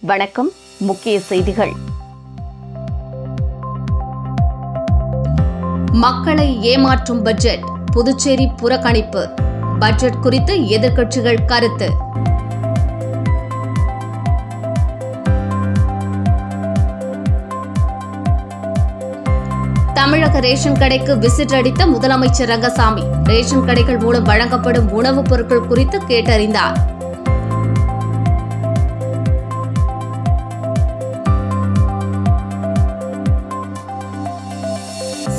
வணக்கம். முக்கிய செய்திகள். மக்களை ஏமாற்றும் பட்ஜெட், புதுச்சேரி புறக்கணிப்பு. பட்ஜெட் குறித்து எதிர்க்கட்சிகள் கருத்து. தமிழக ரேஷன் கடைக்கு விசிட் அடித்த முதலமைச்சர் ரங்கசாமி, ரேஷன் கடைகள் மூலம் வழங்கப்படும் உணவுப் பொருட்கள் குறித்து கேட்டறிந்தார்.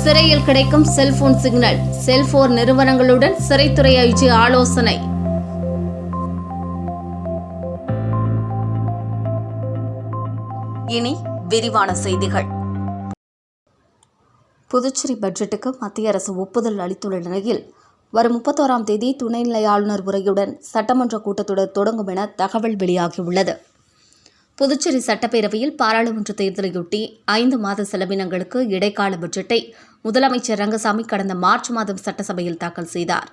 சிறையில் கிடைக்கும் செல்போன் சிக்னல், செல்போன் நிறுவனங்களுடன் சிறைத்துறை ஐஜி ஆலோசனை. இனி விரிவான செய்திகள். புதுச்சேரி பட்ஜெட்டுக்கு மத்திய அரசு ஒப்புதல் அளித்துள்ள நிலையில் வரும் 31ஆம் தேதி துணைநிலை ஆளுநர் உரையுடன் சட்டமன்ற கூட்டத்தொடர் தொடங்கும் என தகவல் வெளியாகியுள்ளது. புதுச்சேரி சட்டப்பேரவையில் பாராளுமன்ற தேர்தலையொட்டி 5 மாத செலவினங்களுக்கு இடைக்கால பட்ஜெட்டை முதலமைச்சர் ரங்கசாமி கடந்த மார்ச் மாதம் சட்டசபையில் தாக்கல் செய்தார்.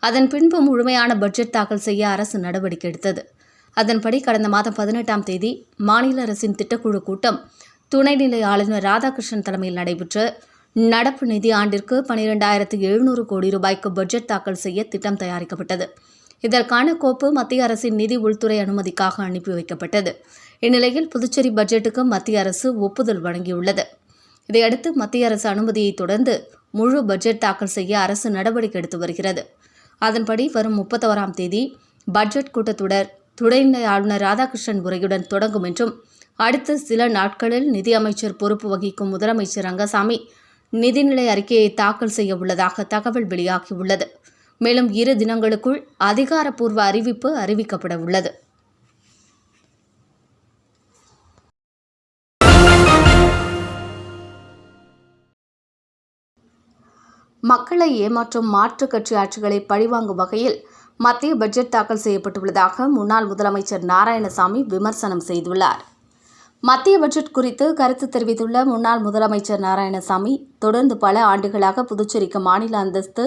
அதன் பின்பு முழுமையான பட்ஜெட் தாக்கல் செய்ய அரசு நடவடிக்கை எடுத்தது. அதன்படி கடந்த மாதம் 18ஆம் தேதி மாநில அரசின் திட்டக்குழு கூட்டம் துணைநிலை ஆளுநர் ராதாகிருஷ்ணன் தலைமையில் நடைபெற்று நடப்பு நிதி ஆண்டிற்கு 12,700 கோடி ரூபாய்க்கு பட்ஜெட் தாக்கல் செய்ய திட்டம் தயாரிக்கப்பட்டது. இதற்கான கோப்பு மத்திய அரசின் நிதி உள்துறை அனுமதிக்காக அனுப்பி வைக்கப்பட்டது. இந்நிலையில் புதுச்சேரி பட்ஜெட்டுக்கு மத்திய அரசு ஒப்புதல் வழங்கியுள்ளது. இதையடுத்து மத்திய அரசு அனுமதியை தொடர்ந்து முழு பட்ஜெட் தாக்கல் செய்ய அரசு நடவடிக்கை எடுத்து வருகிறது. அதன்படி வரும் 31ஆம் தேதி பட்ஜெட் கூட்டத்தொடர் துணைநிலை ஆளுநர் ராதாகிருஷ்ணன் உரையுடன் தொடங்கும் என்றும், அடுத்த சில நாட்களில் நிதியமைச்சர் பொறுப்பு வகிக்கும் முதலமைச்சர் ரங்கசாமி நிதிநிலை அறிக்கையை தாக்கல் செய்ய உள்ளதாக தகவல் வெளியாகியுள்ளது. மேலும் 2 தினங்களுக்குள் அதிகாரப்பூர்வ அறிவிப்பு அறிவிக்கப்பட உள்ளது. மக்களை ஏமாற்றும் மாற்றுக் கட்சி ஆட்சிகளை பழிவாங்கும் வகையில் மத்திய பட்ஜெட் தாக்கல் செய்யப்பட்டுள்ளதாக முன்னாள் முதலமைச்சர் நாராயணசாமி விமர்சனம் செய்துள்ளார். மத்திய பட்ஜெட் குறித்து கருத்து தெரிவித்துள்ள முன்னாள் முதலமைச்சர் நாராயணசாமி, தொடர்ந்து பல ஆண்டுகளாக புதுச்சேரிக்கு மாநில அந்தஸ்து,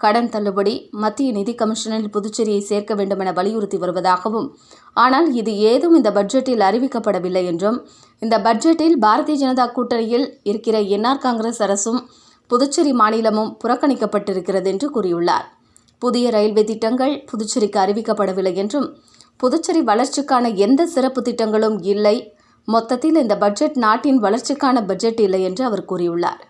கடன் தள்ளுபடி, மத்திய நிதி கமிஷனில் புதுச்சேரியை சேர்க்க வேண்டும் என வலியுறுத்தி வருவதாகவும், ஆனால் இது ஏதும் இந்த பட்ஜெட்டில் அறிவிக்கப்படவில்லை என்றும், இந்த பட்ஜெட்டில் பாரதிய ஜனதா கூட்டணியில் இருக்கிற என்ஆர் காங்கிரஸ் அரசும் புதுச்சேரி மாநிலமும் புறக்கணிக்கப்பட்டிருக்கிறது என்று கூறியுள்ளார். புதிய ரயில்வே திட்டங்கள் புதுச்சேரிக்கு அறிவிக்கப்படவில்லை என்றும், புதுச்சேரி வளர்ச்சிக்கான எந்த சிறப்பு திட்டங்களும் இல்லை, மொத்தத்தில் இந்த பட்ஜெட் நாட்டின் வளர்ச்சிக்கான பட்ஜெட் இல்லை என்று அவர் கூறியுள்ளார்.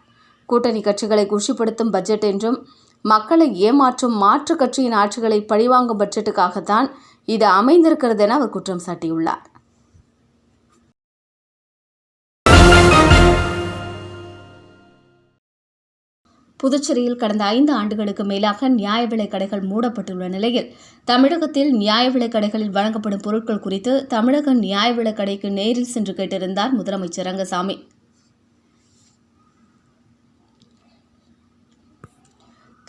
கூட்டணி கட்சிகளை குஷிப்படுத்தும் பட்ஜெட் என்றும், மக்களை ஏமாற்றும் மாற்றுக் கட்சியின் ஆட்சிகளை பழிவாங்கும் பட்ஜெட்டுக்காகத்தான் இது அமைந்திருக்கிறது என அவர் குற்றம் சாட்டியுள்ளார். புதுச்சேரியில் கடந்த 5 ஆண்டுகளுக்கு மேலாக நியாய விலைக் கடைகள் மூடப்பட்டுள்ள நிலையில் தமிழகத்தில் நியாய விலைக் கடைகளில் வழங்கப்படும் பொருட்கள் குறித்து தமிழக நியாய விலைக் கடைக்கு நேரில் சென்று கேட்டிருந்தார் முதலமைச்சர் ரங்கசாமி.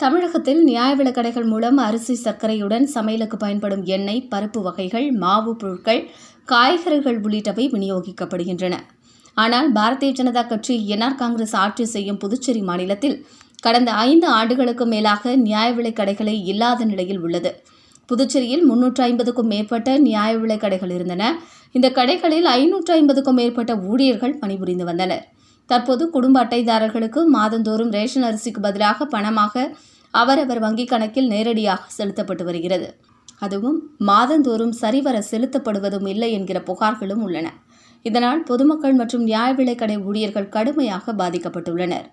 தமிழகத்தில் நியாய விலைக் கடைகள் மூலம் அரிசி, சர்க்கரையுடன் சமையலுக்கு பயன்படும் எண்ணெய், பருப்பு வகைகள், மாவு பொருட்கள், காய்கறிகள் உள்ளிட்டவை விநியோகிக்கப்படுகின்றன. ஆனால் பாரதிய ஜனதா கட்சி என்ஆர் காங்கிரஸ் ஆட்சி செய்யும் புதுச்சேரி மாநிலத்தில் கடந்த 5 ஆண்டுகளுக்கு மேலாக நியாய விலைக் கடைகளே இல்லாத நிலையில் உள்ளது. புதுச்சேரியில் 350க்கும் மேற்பட்ட நியாய விலைக் கடைகள் இருந்தன. இந்த கடைகளில் 550க்கும் மேற்பட்ட ஊழியர்கள் பணிபுரிந்து வந்தனர். தற்போது குடும்ப அட்டைதாரர்களுக்கு மாதந்தோறும் ரேஷன் அரிசிக்கு பதிலாக பணமாக அவரவர் வங்கிக் கணக்கில் நேரடியாக செலுத்தப்பட்டு வருகிறது. அதுவும் மாதந்தோறும் சரிவர செலுத்தப்படுவதும் இல்லை என்கிற புகார்களும் உள்ளன. இதனால் பொதுமக்கள் மற்றும் நியாய விலைக் கடை ஊழியர்கள் கடுமையாக பாதிக்கப்பட்டுள்ளனர்.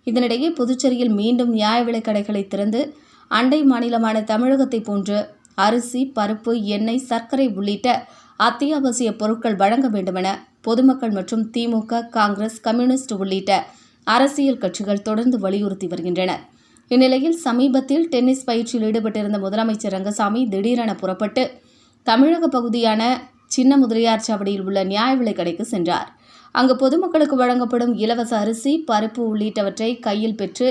இதனிடையே புதுச்சேரியில் மீண்டும் நியாய விலைக் கடைகளை திறந்து அண்டை மாநிலமான தமிழகத்தை போன்று அரிசி, பருப்பு, எண்ணெய், சர்க்கரை உள்ளிட்ட அத்தியாவசிய பொருட்கள் வழங்க வேண்டுமென பொதுமக்கள் மற்றும் திமுக, காங்கிரஸ், கம்யூனிஸ்ட் உள்ளிட்ட அரசியல் கட்சிகள் தொடர்ந்து வலியுறுத்தி வருகின்றனர். இந்நிலையில் சமீபத்தில் டென்னிஸ் பயிற்சியில் ஈடுபட்டிருந்த முதலமைச்சர் ரங்கசாமி திடீரென புறப்பட்டு தமிழக பகுதியான சின்ன முதலியார் சாவடியில் உள்ள நியாய விலைக் கடைக்கு சென்றார். அங்கு பொதுமக்களுக்கு வழங்கப்படும் இலவச அரிசி, பருப்பு உள்ளிட்டவற்றை கையில் பெற்று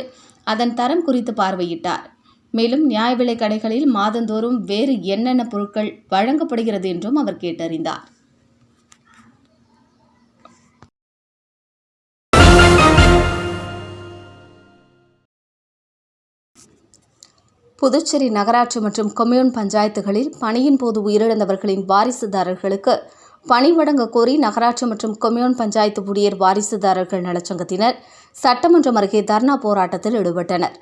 அதன் தரம் குறித்து பார்வையிட்டார். மேலும் நியாய விலைக் கடைகளில் மாதந்தோறும் வேறு என்னென்ன பொருட்கள் வழங்கப்படுகிறது என்றும் அவர் கேட்டறிந்தார். புதுச்சேரி நகராட்சி மற்றும் கொம்யூன் பஞ்சாயத்துகளில் பணியின் போது உயிரிழந்தவர்களின் வாரிசுதாரர்களுக்கு பணி வழங்க கோரி நகராட்சி மற்றும் கொம்யூன் பஞ்சாயத்து ஊழியர் வாரிசுதாரர்கள் நலச்சங்கத்தினர் சட்டமன்றம் அருகே தர்ணா போராட்டத்தில் ஈடுபட்டனர்.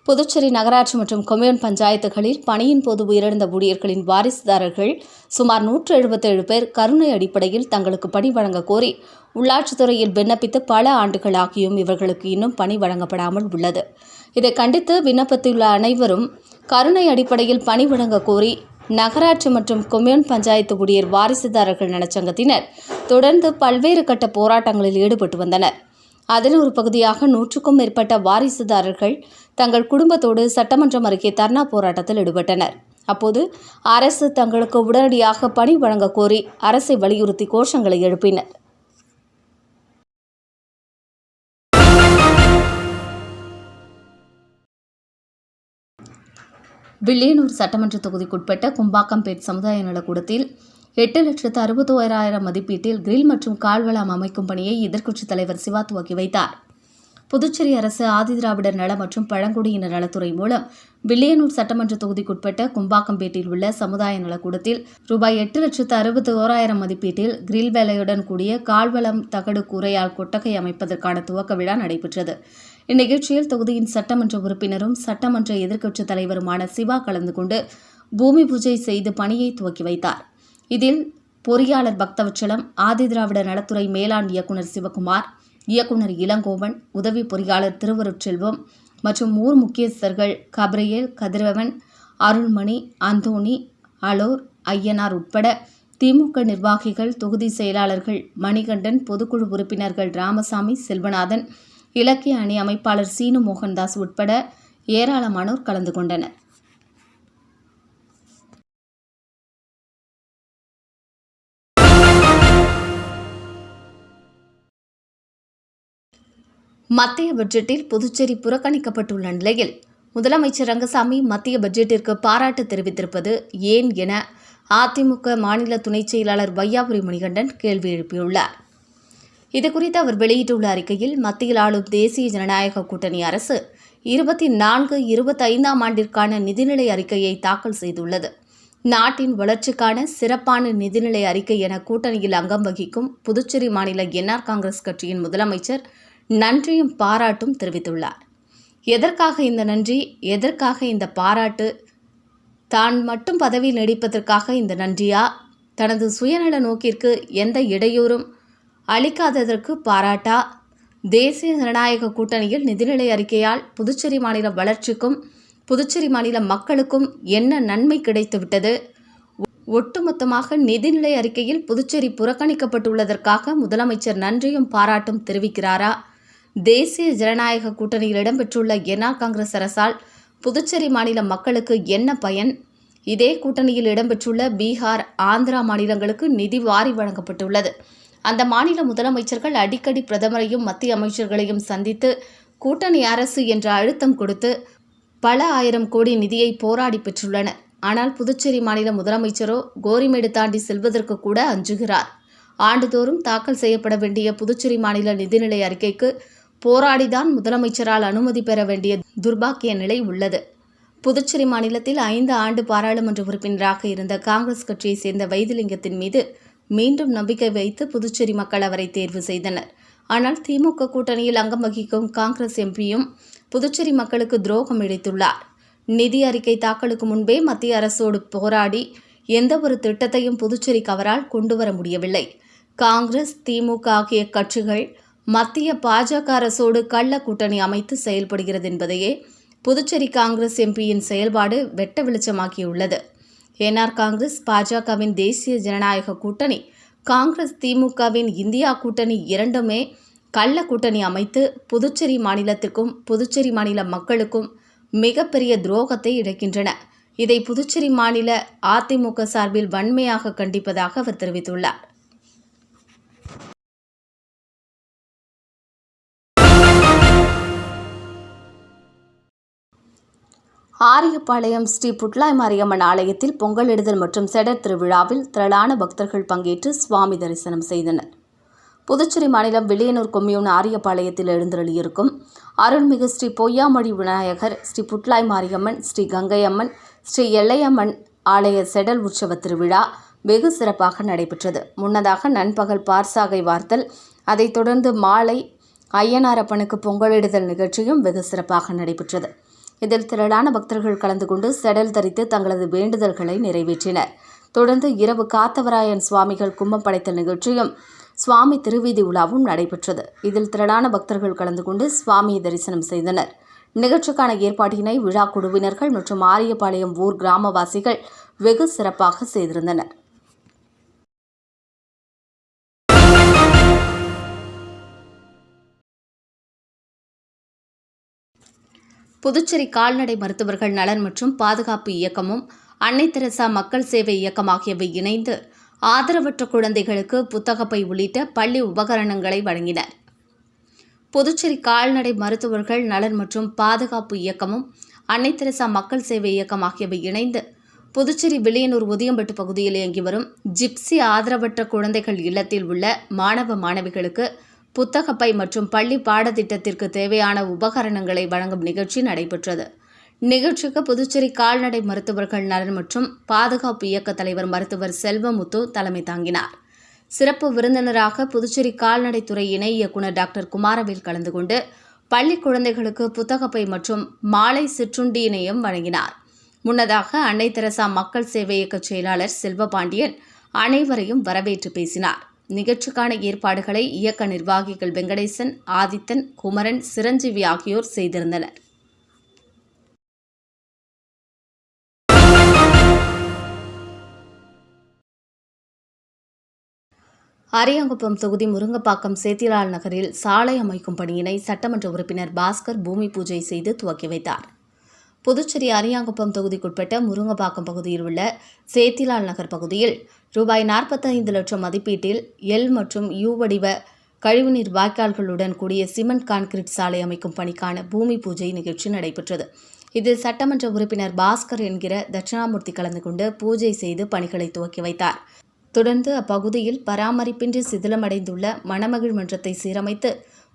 புதுச்சேரி நகராட்சி மற்றும் கொம்யூன் பஞ்சாயத்துகளில் பணியின் போது உயிரிழந்த ஊழியர்களின் வாரிசுதாரர்கள் சுமார் 177 பேர் கருணை அடிப்படையில் தங்களுக்கு பணி வழங்க கோரி உள்ளாட்சித்துறையில் விண்ணப்பித்து பல ஆண்டுகளாகியும் இவர்களுக்கு இன்னும் பணி வழங்கப்படாமல் உள்ளது. இதை கண்டித்து விண்ணப்பித்துள்ள அனைவரும் கருணை அடிப்படையில் பணி வழங்க கோரி நகராட்சி மற்றும் கொம்யூன் பஞ்சாயத்து ஊழியர் வாரிசுதாரர்கள் நலச்சங்கத்தினர் தொடர்ந்து பல்வேறு கட்ட போராட்டங்களில் ஈடுபட்டு வந்தனர். அதில் ஒரு பகுதியாக 100க்கும் மேற்பட்ட வாரிசுதாரர்கள் தங்கள் குடும்பத்தோடு சட்டமன்றம் அருகே தர்ணா போராட்டத்தில் ஈடுபட்டனர். அப்போது அரசு தங்களுக்கு உடனடியாக பணி வழங்க கோரி அரசை வலியுறுத்தி கோஷங்களை எழுப்பினர். வில்லியனூர் சட்டமன்ற தொகுதிக்குட்பட்ட கும்பாக்கம்பேட் சமுதாய நலக்கூடத்தில் 8,61,000 மதிப்பீட்டில் கிரில் மற்றும் கால்வளம் அமைக்கும் பணியை எதிர்க்கட்சித் தலைவர் சிவா துவக்கி வைத்தார். புதுச்சேரி அரசு ஆதிதிராவிடர் நல மற்றும் பழங்குடியினர் நலத்துறை மூலம் வில்லியனூர் சட்டமன்ற தொகுதிக்குட்பட்ட கும்பாக்கம்பேட்டில் உள்ள சமுதாய நலக்கூடத்தில் ரூபாய் 8,61,000 மதிப்பீட்டில் கிரில் வேலையுடன் கூடிய கால்வளம் தகடு கூரையால் கொட்டகை அமைப்பதற்கான துவக்க விழா நடைபெற்றது. இந்நிகழ்ச்சியில் தொகுதியின் சட்டமன்ற உறுப்பினரும் சட்டமன்ற எதிர்க்கட்சித் தலைவருமான சிவா கலந்து கொண்டு பூமி பூஜை செய்து பணியை துவக்கி வைத்தார். இதில் பொறியாளர் பக்தவச்சலம், ஆதிதிராவிடர் நலத்துறை மேலாண் இயக்குநர் சிவகுமார், இயக்குநர் இளங்கோவன், உதவி பொறியாளர் திருவருட்செல்வம் மற்றும் ஊர் முக்கியஸ்தர்கள் கபிரியேல், கதிரவன், அருள்மணி, அந்தோணி, அலோர், ஐயனார் உட்பட திமுக நிர்வாகிகள், தொகுதி செயலாளர்கள் மணிகண்டன், பொதுக்குழு உறுப்பினர்கள் ராமசாமி, செல்வநாதன், இலக்கிய அணி அமைப்பாளர் சீனு மோகன்தாஸ் உட்பட ஏராளமானோர் கலந்து கொண்டனர். மத்திய பட்ஜெட்டில் புதுச்சேரி புறக்கணிக்கப்பட்டுள்ள நிலையில் முதலமைச்சர் ரங்கசாமி மத்திய பட்ஜெட்டிற்கு பாராட்டு தெரிவித்திருப்பது ஏன் என அதிமுக மாநில துணைச் செயலாளர் வையாபுரி மணிகண்டன் கேள்வி எழுப்பியுள்ளார். இதுகுறித்து அவர் வெளியிட்டுள்ள அறிக்கையில், மத்தியில் ஆளும் தேசிய ஜனநாயக கூட்டணி அரசு 24-25 ஆண்டிற்கான நிதிநிலை அறிக்கையை தாக்கல் செய்துள்ளது. நாட்டின் வளர்ச்சிக்கான சிறப்பான நிதிநிலை அறிக்கை என கூட்டணியில் அங்கம் வகிக்கும் புதுச்சேரி மாநில என்ஆர் காங்கிரஸ் கட்சியின் முதலமைச்சர் நன்றியும் பாராட்டும் தெரிவித்துள்ளார். எதற்காக இந்த நன்றி, எதற்காக இந்த பாராட்டு? தான் மட்டும் பதவியில் நீடிப்பதற்காக இந்த நன்றியா? தனது சுயநல நோக்கிற்கு எந்த இடையூறும் அளிக்காததற்கு பாராட்டா? தேசிய ஜனநாயக கூட்டணியில் நிதிநிலை அறிக்கையால் புதுச்சேரி மாநில வளர்ச்சிக்கும் புதுச்சேரி மாநில மக்களுக்கும் என்ன நன்மை கிடைத்துவிட்டது? ஒட்டுமொத்தமாக நிதிநிலை அறிக்கையில் புதுச்சேரி புறக்கணிக்கப்பட்டுள்ளதற்காக முதலமைச்சர் நன்றியும் பாராட்டும் தெரிவிக்கிறாரா? தேசிய ஜனநாயக கூட்டணியில் இடம்பெற்றுள்ள என்ஆர் காங்கிரஸ் அரசால் புதுச்சேரி மாநில மக்களுக்கு என்ன பயன்? இதே கூட்டணியில் இடம்பெற்றுள்ள பீகார், ஆந்திரா மாநிலங்களுக்கு நிதி வாரி வழங்கப்பட்டுள்ளது. அந்த மாநில முதலமைச்சர்கள் அடிக்கடி பிரதமரையும் மத்திய அமைச்சர்களையும் சந்தித்து கூட்டணி அரசு என்ற அழுத்தம் கொடுத்து பல ஆயிரம் கோடி நிதியை போராடி பெற்றுள்ளனர். ஆனால் புதுச்சேரி மாநில முதலமைச்சரோ கோரிமேடு தாண்டி செல்வதற்கு கூட அஞ்சுகிறார். ஆண்டுதோறும் தாக்கல் செய்யப்பட வேண்டிய புதுச்சேரி மாநில நிதிநிலை அறிக்கைக்கு போராடிதான் முதலமைச்சரால் அனுமதி பெற வேண்டிய துர்பாக்கிய நிலை உள்ளது. புதுச்சேரி மாநிலத்தில் 5 ஆண்டு பாராளுமன்ற உறுப்பினராக இருந்த காங்கிரஸ் கட்சியை சேர்ந்த வைத்திலிங்கத்தின் மீது மீண்டும் நம்பிக்கை வைத்து புதுச்சேரி மக்கள் அவரை தேர்வு செய்தனர். ஆனால் திமுக கூட்டணியில் அங்கம் வகிக்கும் காங்கிரஸ் எம்பியும் புதுச்சேரி மக்களுக்கு துரோகம் இழைத்துள்ளார். நிதி அறிக்கை தாக்கலுக்கு முன்பே மத்திய அரசோடு போராடி எந்த ஒரு திட்டத்தையும் புதுச்சேரிக்கு அவரால் கொண்டுவர முடியவில்லை. காங்கிரஸ், திமுக ஆகிய கட்சிகள் மத்திய பாஜக அரசோடு கள்ள கூட்டணி அமைத்து செயல்படுகிறது என்பதையே புதுச்சேரி காங்கிரஸ் எம்பியின் செயல்பாடு வெட்ட வெளிச்சமாக்கியுள்ளது. என்ஆர் காங்கிரஸ், பாஜகவின் தேசிய ஜனநாயக கூட்டணி, காங்கிரஸ், திமுகவின் இந்தியா கூட்டணி இரண்டுமே கள்ள கூட்டணி அமைத்து புதுச்சேரி மாநிலத்திற்கும் புதுச்சேரி மாநில மக்களுக்கும் மிகப்பெரிய துரோகத்தை இழைக்கின்றன. இதை புதுச்சேரி மாநில அதிமுக சார்பில் வன்மையாக கண்டிப்பதாக அவர் தெரிவித்துள்ளார். ஆரியபாளையம் ஸ்ரீ புட்லாய் மாரியம்மன் ஆலயத்தில் பொங்கலிடுதல் மற்றும் செடர் திருவிழாவில் திரளான பக்தர்கள் பங்கேற்று சுவாமி தரிசனம் செய்தனர். புதுச்சேரி மாநிலம் வில்லியனூர் கொம்யூன் ஆரியபாளையத்தில் எழுந்தருளியிருக்கும் அருள்மிகு ஸ்ரீ பொய்யாமொழி விநாயகர், ஸ்ரீ புட்லாய் மாரியம்மன், ஸ்ரீ கங்கையம்மன், ஸ்ரீ எல்லையம்மன் ஆலய செடல் உற்சவ திருவிழா வெகு சிறப்பாக நடைபெற்றது. முன்னதாக நண்பகல் பார்சாகை வார்த்தல், அதைத் தொடர்ந்து மாலை ஐயனாரப்பனுக்கு பொங்கலிடுதல் நிகழ்ச்சியும் வெகு சிறப்பாக நடைபெற்றது. இதில் திரளான பக்தர்கள் கலந்து கொண்டு செடல் தரித்து தங்களது வேண்டுதல்களை நிறைவேற்றினர். தொடர்ந்து இரவு காத்தவராயன் சுவாமிகள் கும்பம் படைத்தல் நிகழ்ச்சியும் சுவாமி திருவீதி உலாவும் நடைபெற்றது. இதில் திரளான பக்தர்கள் கலந்து கொண்டு சுவாமியை தரிசனம் செய்தனர். நிகழ்ச்சிக்கான ஏற்பாட்டினை விழா குழுவினர்கள் மற்றும் ஆரியபாளையம் ஊர் கிராமவாசிகள் வெகு சிறப்பாக செய்திருந்தனர். புதுச்சேரி கால்நடை மருத்துவர்கள் நலன் மற்றும் பாதுகாப்பு இயக்கமும் அன்னை தெரசா மக்கள் சேவை இயக்கம் ஆகியவை இணைந்து ஆதரவற்ற குழந்தைகளுக்கு புத்தகப்பை உள்ளிட்ட பள்ளி உபகரணங்களை வழங்கினர். புதுச்சேரி கால்நடை மருத்துவர்கள் நலன் மற்றும் பாதுகாப்பு இயக்கமும் அன்னை தெரசா மக்கள் சேவை இயக்கம் ஆகியவை இணைந்து புதுச்சேரி வில்லியனூர் உதியம்பட்டு பகுதியில் இயங்கி வரும் ஜிப்சி ஆதரவற்ற குழந்தைகள் இல்லத்தில் உள்ள மாணவ மாணவிகளுக்கு புத்தகப்பை மற்றும் பள்ளி பாடத்திட்டத்திற்கு தேவையான உபகரணங்களை வழங்கும் நிகழ்ச்சி நடைபெற்றது. நிகழ்ச்சிக்கு புதுச்சேரி கால்நடை மருத்துவர்கள் நலன் மற்றும் பாதுகாப்பு இயக்க தலைவர் மருத்துவர் செல்வமுத்து தலைமை தாங்கினார். சிறப்பு விருந்தினராக புதுச்சேரி கால்நடைத்துறை இணை இயக்குநர் டாக்டர் குமாரவேல் கலந்து கொண்டு பள்ளி குழந்தைகளுக்கு புத்தகப்பை மற்றும் மாலை சிற்றுண்டியினையும் வழங்கினார். முன்னதாக அன்னை தெரசா மக்கள் சேவை இயக்க செயலாளர் செல்வபாண்டியன் அனைவரையும் வரவேற்று பேசினார். நிகழ்ச்சிக்கான ஏற்பாடுகளை இயக்க நிர்வாகிகள் வெங்கடேசன், ஆதித்தன், குமரன், சிரஞ்சீவி ஆகியோர் செய்திருந்தனர். அரியாங்குப்பம் தொகுதி முருங்கப்பாக்கம் சேத்திலால் நகரில் சாலை அமைக்கும் பணியினை சட்டமன்ற உறுப்பினர் பாஸ்கர் பூமி பூஜை செய்து துவக்கி வைத்தார். புதுச்சேரி அரியாங்குப்பம் தொகுதிக்குட்பட்ட முருங்கப்பாக்கம் பகுதியில் உள்ள சேத்திலால் நகர் பகுதியில் ரூபாய் 45 லட்சம் மதிப்பீட்டில் எல் மற்றும் யூ வடிவ கழிவுநீர் வாய்க்கால்களுடன் கூடிய சிமெண்ட் கான்கிரீட் சாலை அமைக்கும் பணிக்கான பூமி பூஜை நிகழ்ச்சி நடைபெற்றது. இதில் சட்டமன்ற உறுப்பினர் பாஸ்கர் என்கிற தட்சிணாமூர்த்தி கலந்து கொண்டு பூஜை செய்து பணிகளை துவக்கி வைத்தார். தொடர்ந்து அப்பகுதியில் பராமரிப்பின்றி சிதிலமடைந்துள்ள மணமகிழ் மன்றத்தை சீரமைத்து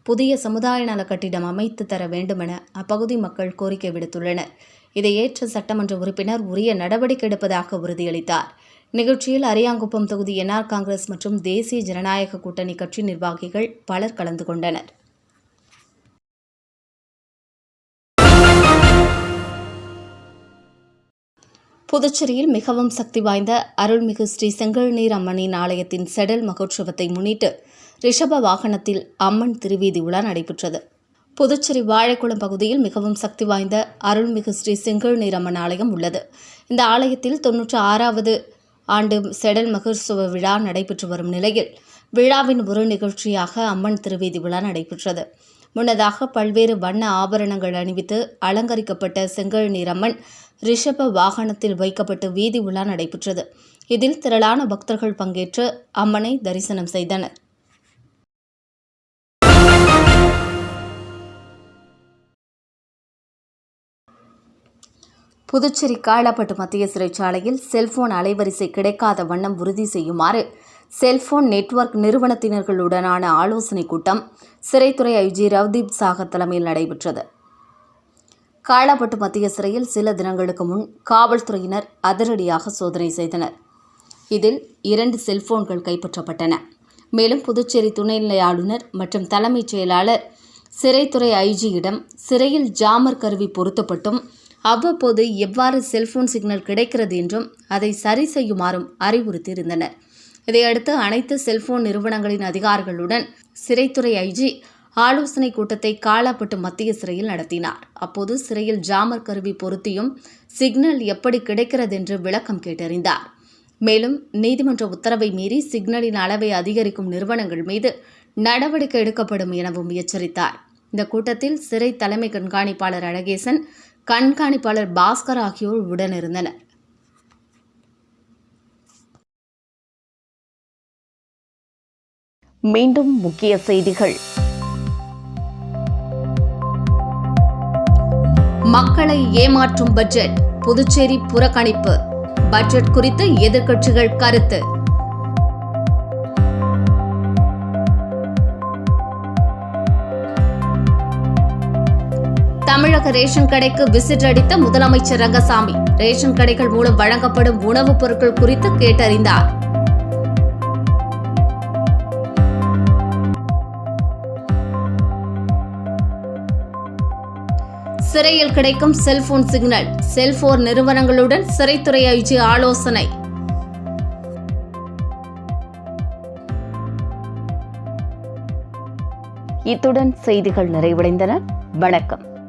புதிய சமுதாய நல கட்டிடம் அமைத்து தர வேண்டுமென அப்பகுதி மக்கள் கோரிக்கை விடுத்துள்ளனர். இதை ஏற்ற சட்டமன்ற உறுப்பினர் உரிய நடவடிக்கை எடுப்பதாக உறுதியளித்தார். நிகழ்ச்சியில் அரியாங்குப்பம் தொகுதி என்ஆர் காங்கிரஸ் மற்றும் தேசிய ஜனநாயக கூட்டணி கட்சி நிர்வாகிகள் பலர் கலந்து கொண்டனர். புதுச்சேரியில் மிகவும் சக்தி வாய்ந்த அருள்மிகு ஸ்ரீ செங்கழுநீர் அம்மனின் ஆலயத்தின் செடல் மகோற்சவத்தை முன்னிட்டு ரிஷப வாகனத்தில் அம்மன் திருவீதி உலா நடைபெற்றது. புதுச்சேரி வாழைக்குளம் பகுதியில் மிகவும் சக்தி வாய்ந்த அருள்மிகு ஸ்ரீ செங்கழுநீர் அம்மன் ஆலயம் உள்ளது. இந்த ஆலயத்தில் 96வது ஆண்டு செடல் மகோற்சவ விழா நடைபெற்று வரும் நிலையில் விழாவின் ஒரு நிகழ்ச்சியாக அம்மன் திருவீதி உலா நடைபெற்றது. முன்னதாக பல்வேறு வண்ண ஆபரணங்கள் அணிவித்து அலங்கரிக்கப்பட்ட செங்கழுநீர் அம்மன் ரிஷப வாகனத்தில் வைக்கப்பட்டு வீதி உலா நடைபெற்றது. இதில் திரளான பக்தர்கள் பங்கேற்று அம்மனை தரிசனம் செய்தனர். புதுச்சேரி காலாப்பட்டு மத்திய சிறைச்சாலையில் செல்போன் அலைவரிசை கிடைக்காத வண்ணம் உறுதி செய்யுமாறு செல்போன் நெட்வொர்க் நிறுவனத்தினர்களுடனான ஆலோசனைக் கூட்டம் சிறைத்துறை ஐஜி ரவ்தீப் சாகர் தலைமையில் நடைபெற்றது. காலாப்பட்டு மத்திய சிறையில் சில தினங்களுக்கு முன் காவல்துறையினர் அதிரடியாக சோதனை செய்தனர். இதில் 2 செல்போன்கள் கைப்பற்றப்பட்டன. மேலும் புதுச்சேரி துணைநிலை ஆளுநர் மற்றும் தலைமைச் செயலாளர் சிறைத்துறை ஐஜியிடம் சிறையில் ஜாமர் கருவி பொருத்தப்பட்டும் அவ்வப்போது எவ்வாறு செல்போன் சிக்னல் கிடைக்கிறது என்றும் அதை சரி செய்யுமாறும் அறிவுறுத்தியிருந்தனர். இதையடுத்து அனைத்து செல்போன் நிறுவனங்களின் அதிகாரிகளுடன் சிறைத்துறை ஐஜி ஆலோசனைக் கூட்டத்தை காலாப்பட்டு மத்திய சிறையில் நடத்தினார். அப்போது சிறையில் ஜாமர் கருவி பொருத்தியும் சிக்னல் எப்படி கிடைக்கிறது என்று விளக்கம் கேட்டறிந்தார். மேலும் நீதிமன்ற உத்தரவை மீறி சிக்னலின் அளவை அதிகரிக்கும் நிறுவனங்கள் மீது நடவடிக்கை எடுக்கப்படும் எனவும் எச்சரித்தார். இந்த கூட்டத்தில் சிறை தலைமை கண்காணிப்பாளர் அழகேசன், கண்காணிப்பாளர் பாஸ்கர் ஆகியோர் உடனிருந்தனர். மீண்டும் முக்கிய செய்திகள். மக்களை ஏமாற்றும் பட்ஜெட், புதுச்சேரி புறக்கணிப்பு. பட்ஜெட் குறித்து எதிர்க்கட்சிகள் கருத்து. தமிழக ரேஷன் கடைக்கு விசிட் அடித்த முதலமைச்சர் ரங்கசாமி ரேஷன் கடைகள் மூலம் வழங்கப்படும் உணவுப் பொருட்கள் குறித்து கேட்டறிந்தார். சிறையில் கிடைக்கும் செல்போன் சிக்னல், செல்போன் நிறுவனங்களுடன் சிறைத்துறை ஐஜி ஆலோசனை. இத்துடன் செய்திகள் நிறைவடைந்தன. வணக்கம்.